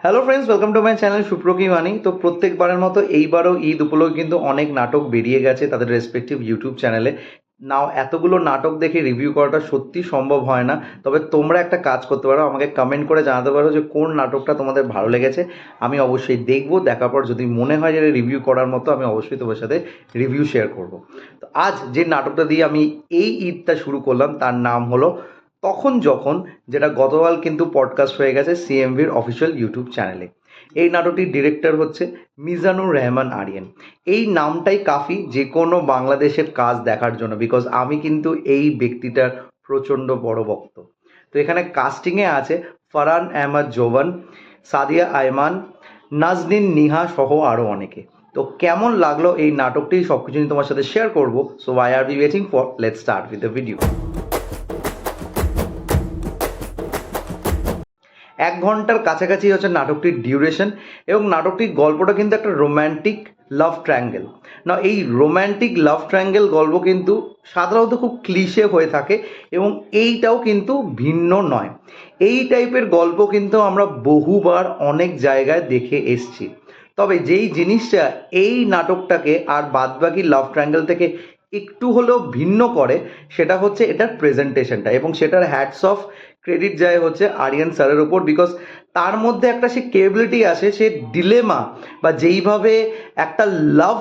Hello friends, welcome to my channel সুপ্রকি মানি। তো প্রত্যেকবারের মতো এইবারও ঈদ উপলক্ষে কিন্তু অনেক নাটক বেরিয়ে গেছে তাদের রেসপেক্টিভ ইউটিউব চ্যানেলে। নাও এতগুলো নাটক দেখে রিভিউ করাটা সত্যি সম্ভব হয় না। তবে তোমরা একটা কাজ করতে পারো, আমাকে কমেন্ট করে জানাতে পারো যে কোন নাটকটা তোমাদের ভালো লেগেছে। আমি অবশ্যই দেখবো, দেখার পর যদি মনে হয় যে রিভিউ করার মতো আমি অবশ্যই তোমার সাথে রিভিউ শেয়ার করব। তো আজ যে নাটকটা দিয়ে আমি এই ঈদটা শুরু করলাম তার নাম হলো তখন যখন, যেটা গতকাল কিন্তু পডকাস্ট হয়ে গেছে সিএমভির অফিসিয়াল ইউটিউব চ্যানেলে। এই নাটকটির ডিরেক্টর হচ্ছে মিজানুর রহমান আরিয়ান। এই নামটাই কাফি যে কোনো বাংলাদেশের কাজ দেখার জন্য, বিকজ আমি কিন্তু এই ব্যক্তিটার প্রচণ্ড বড় ভক্ত। তো এখানে কাস্টিংয়ে আছে ফারহান আহমদ জোবান, সাদিয়া আয়মান, নাজনীন নিহা সহ আরও অনেকে। তো কেমন লাগলো এই নাটকটি সব কিছু নিয়ে তোমার সাথে শেয়ার করবো। So I are be waiting for, let's start with the video. 1 ঘন্টার কাছাকাছি হচ্ছে নাটকটির ডিউরেশন, এবং নাটকটির গল্পটা কিন্তু একটা রোম্যান্টিক লাভ ট্রায়াঙ্গেল। না, এই রোম্যান্টিক লাভ ট্রায়াঙ্গেল গল্প কিন্তু সাধারণত খুব ক্লিশে হয়ে থাকে, এবং এইটাও কিন্তু ভিন্ন নয়। এই টাইপের গল্প কিন্তু আমরা বহুবার অনেক জায়গায় দেখে এসছি। তবে যেই জিনিসটা এই নাটকটাকে আর বাদবাকি লাভ ট্রায়াঙ্গেল থেকে একটু হলেও ভিন্ন করে, সেটা হচ্ছে এটার প্রেজেন্টেশনটা, এবং সেটার হ্যাটস অফ ক্রেডিট যায় হচ্ছে আরিয়ান স্যারের ওপর। বিকজ তার মধ্যে একটা সে কেবিলিটি আসে, সে ডিলেমা বা যেইভাবে একটা লাভ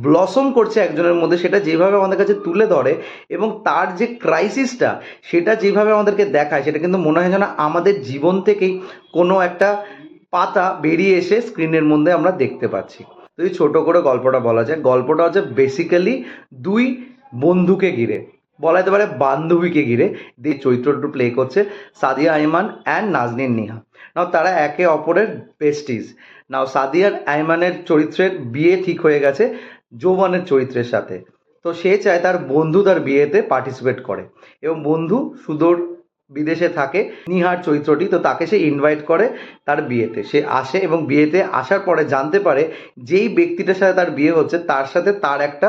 ব্লসম করছে একজনের মধ্যে, সেটা যেভাবে আমাদের কাছে তুলে ধরে, এবং তার যে ক্রাইসিসটা সেটা যেভাবে আমাদেরকে দেখায়, সেটা কিন্তু মনে হয় যেন আমাদের জীবন থেকেই কোনো একটা পাতা বেরিয়ে এসে স্ক্রিনের মধ্যে আমরা দেখতে পাচ্ছি। যদি ছোট করে গল্পটা বলা যায়, গল্পটা হচ্ছে বেসিক্যালি দুই বন্ধুকে ঘিরে, বলা যেতে পারে বান্ধবীকে ঘিরে, যে চরিত্রটা প্লে করছে সাদিয়া আইমান অ্যান্ড নাজনীন নিহা। নাও তারা একে অপরের বেস্টিজ। নাও সাদিয়ার আইমানের চরিত্রের বিয়ে ঠিক হয়ে গেছে যৌবনের চরিত্রের সাথে। তো সে চায় তার বন্ধু তার বিয়েতে পার্টিসিপেট করে, এবং বন্ধু সুদূর বিদেশে থাকে নিহার চরিত্রটি, তো তাকে সে ইনভাইট করে তার বিয়েতে। সে আসে, এবং বিয়েতে আসার পরে জানতে পারে যেই ব্যক্তিটার সাথে তার বিয়ে হচ্ছে তার সাথে তার একটা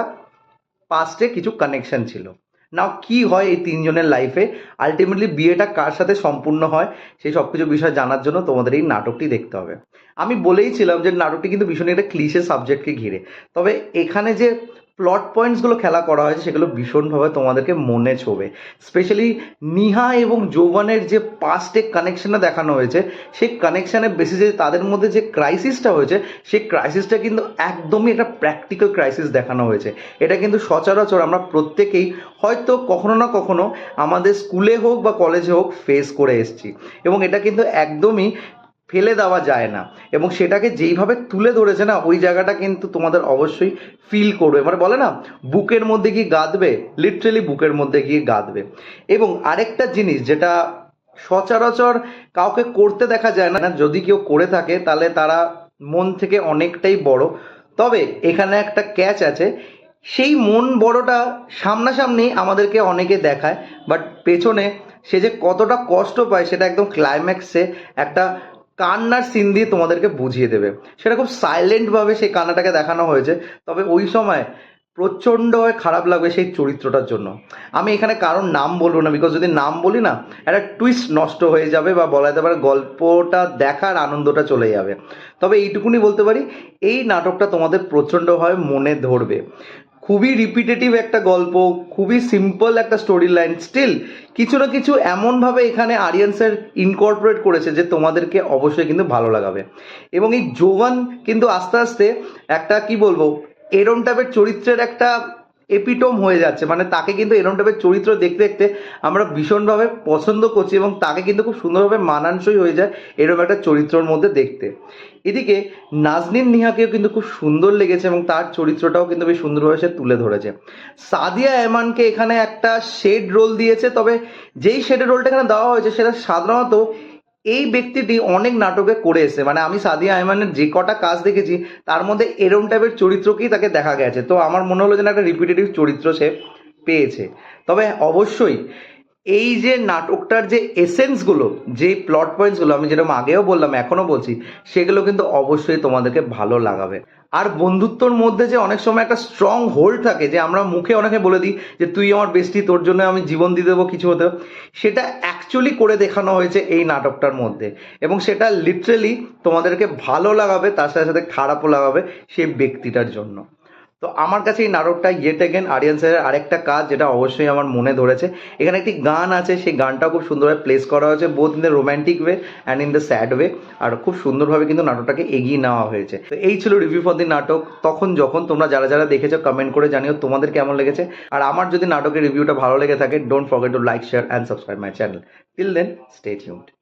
পাস্টে কিছু কানেকশন ছিল। নাও কি হয় এই তিনজনের লাইফে, আলটিমেটলি বিয়েটা কার সাথে সম্পূর্ণ হয়, সেই সব কিছু বিষয় জানার জন্য তোমাদের এই নাটকটি দেখতে হবে। আমি বলেইছিলাম যে নাটকটি কিন্তু ভীষণ একটা ক্লিশে সাবজেক্টকে ঘিরে, তবে এখানে যে প্লট পয়েন্টসগুলো খেলা করা হয়েছে সেগুলো ভীষণভাবে তোমাদেরকে মনে ছোবে। স্পেশালি নিহা এবং যৌবনের যে পাস্টে কানেকশানটা দেখানো হয়েছে, সেই কানেকশানের বেসিসে তাদের মধ্যে যে ক্রাইসিসটা হয়েছে, সেই ক্রাইসিসটা কিন্তু একদমই একটা প্র্যাকটিক্যাল ক্রাইসিস দেখানো হয়েছে। এটা কিন্তু সচরাচর আমরা প্রত্যেকেই হয়তো কখনো না কখনো আমাদের স্কুলে হোক বা কলেজে হোক ফেস করে এসেছি, এবং এটা কিন্তু একদমই ফেলে দেওয়া যায় না। এবং সেটাকে যেইভাবে তুলে ধরেছে না, ওই জায়গাটা কিন্তু তোমাদের অবশ্যই ফিল করবে, মানে বলে না বুকের মধ্যে গিয়ে গাঁদবে, লিটারেলি বুকের মধ্যে গিয়ে গাঁদবে। এবং আরেকটা জিনিস যেটা সচরাচর কাউকে করতে দেখা যায় না, যদি কেউ করে থাকে তাহলে তারা মন থেকে অনেকটাই বড়। তবে এখানে একটা ক্যাচ আছে, সেই মন বড়টা সামনাসামনি আমাদেরকে অনেকে দেখায়, বাট পেছনে সে যে কতটা কষ্ট পায় সেটা একদম ক্লাইম্যাক্সে একটা কান্নার সিন দিয়ে তোমাদেরকে বুঝিয়ে দেবে। সেটা খুব সাইলেন্টভাবে সেই কান্নাটাকে দেখানো হয়েছে, তবে ওই সময় প্রচণ্ডভাবে খারাপ লাগবে সেই চরিত্রটার জন্য। আমি এখানে কারোর নাম বলবো না, বিকজ যদি নাম বলি না একটা টুইস্ট নষ্ট হয়ে যাবে, বা বলা যেতে পারে গল্পটা দেখার আনন্দটা চলে যাবে। তবে এইটুকুনি বলতে পারি, এই নাটকটা তোমাদের প্রচণ্ডভাবে মনে ধরবে। খুবই রিপিটেটিভ একটা গল্প, খুবই সিম্পল একটা স্টোরি লাইন, স্টিল কিছু না কিছু এমনভাবে এখানে আরিয়ান স্যার ইনকর্পোরেট করেছে যে তোমাদেরকে অবশ্যই কিন্তু ভালো লাগাবে। এবং এই যৌবন কিন্তু আস্তে আস্তে একটা কি বলবো, এরম টাইপের চরিত্রের একটা এপিটোম হয়ে যাচ্ছে, মানে তাকে কিন্তু এরম টাইপের চরিত্র দেখতে দেখতে আমরা ভীষণভাবে পছন্দ করছি, এবং তাকে কিন্তু খুব সুন্দরভাবে মানানসই হয়ে যায় এরকম একটা চরিত্রের মধ্যে দেখতে। এদিকে নাজনীন নিহাকেও কিন্তু খুব সুন্দর লেগেছে, এবং তার চরিত্রটাও কিন্তু বেশ সুন্দরভাবে সে তুলে ধরেছে। সাদিয়া এমানকে এখানে একটা শেড রোল দিয়েছে, তবে যেই শেডের রোলটা এখানে দেওয়া হয়েছে সেটা সাধারণত এই ব্যক্তিটি অনেক নাটকে করে এসেছে। মানে আমি সাদিয়া আয়মানের যে কটা কাজ দেখেছি তার মধ্যে এরম টাইপের চরিত্রকেই তাকে দেখা গেছে, তো আমার মনে হলো যেন একটা রিপিটেটিভ চরিত্র সে পেয়েছে। তবে অবশ্যই এই যে নাটকটার যে এসেন্সগুলো, যে প্লট পয়েন্টসগুলো আমি যেরকম আগেও বললাম এখনো বলছি, সেগুলো কিন্তু অবশ্যই তোমাদেরকে ভালো লাগাবে। আর বন্ধুত্বর মধ্যে যে অনেক সময় একটা স্ট্রং হোল্ড থাকে, যে আমরা মুখে অনেকে বলে দিই যে তুই আমার বেস্টি, তোর জন্য আমি জীবন দিয়ে দেবো, কিছু হতে, সেটা অ্যাকচুয়ালি করে দেখানো হয়েছে এই নাটকটার মধ্যে। এবং সেটা লিটারেলি তোমাদেরকে ভালো লাগাবে, তার সাথে সাথে খারাপও লাগাবে সেই ব্যক্তিটার জন্য। তো আমার কাছে এই নাটকটা ইয়েট এগেন আরিয়ান স্যারের আরেকটা কাজ যেটা অবশ্যই আমার মনে ধরেছে। এখানে একটি গান আছে, সেই গানটাও খুব সুন্দরভাবে প্লেস করা হয়েছে, both in the romantic way and in the sad way. আর খুব সুন্দরভাবে কিন্তু নাটকটাকে এগিয়ে নেওয়া হয়েছে। তো এই ছিল রিভিউ ফর দি নাটক তখন যখন। তোমরা যারা যারা দেখেছো কমেন্ট করে জানিও তোমাদের কেমন লেগেছে। আর আমার যদি নাটকের রিভিউটা ভালো লেগে থাকে, don't forget to like, share and subscribe my channel. Till then, stay tuned.